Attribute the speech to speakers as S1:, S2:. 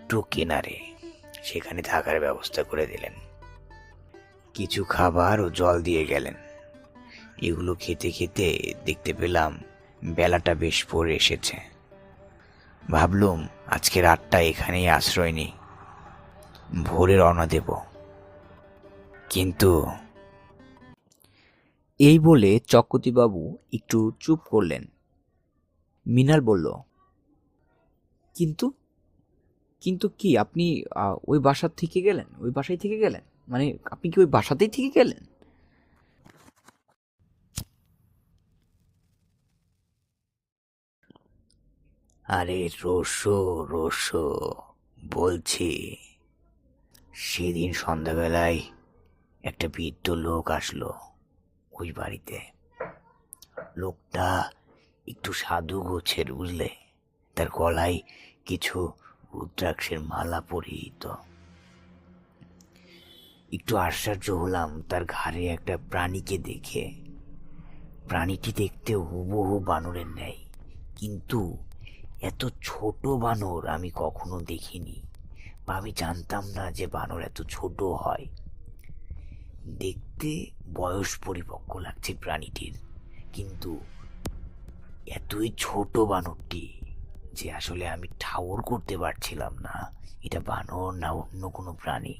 S1: একটু কিনারে, সেখানে থাকার ব্যবস্থা করে দিলেন। কিছু খাবার ও জল দিয়ে গেলেন। এগুলো খেতে খেতে দেখতে পেলাম বেলাটা বেশ পড়ে এসেছে। ভাবলুম আজকে রাতটা এখানেই আশ্রয় নিই, ভোরে রওনা দেব। কিন্তু
S2: এই বলে চক্রবর্তীবাবু একটু চুপ করলেন। মৃণাল বলল, কিন্তু কিন্তু কি আপনি ওই বাসার থেকে গেলেন? ওই বাসায় থেকে গেলেন মানে আপনি কি ওই বাসাতেই থেকে গেলেন?
S1: আরে রোসো রোসো, বলছি, সেদিন সন্ধ্যাবেলায় একটা বৃদ্ধ লোক আসলো ওই বাড়িতে। লোকটা একটু সাধু গোছের, বুঝলে? তার গলায় কিছু রুদ্রাক্ষের মালা পরিহিত। একটু আশ্চর্য হলাম তার ঘাড়ে একটা প্রাণীকে দেখে। প্রাণীটি দেখতে হুবহু বানরের ন্যায়, কিন্তু এত ছোট বানর আমি কখনো দেখিনি, বা আমি জানতাম না যে বানর এত ছোট হয়। দেখতে বয়স পরিপক্ক লাগছে প্রাণীটির, কিন্তু এতই ছোট বানরটি যে আসলে আমি ঠাউর করতে পারছিলাম না এটা বানর না অন্য কোনো প্রাণী।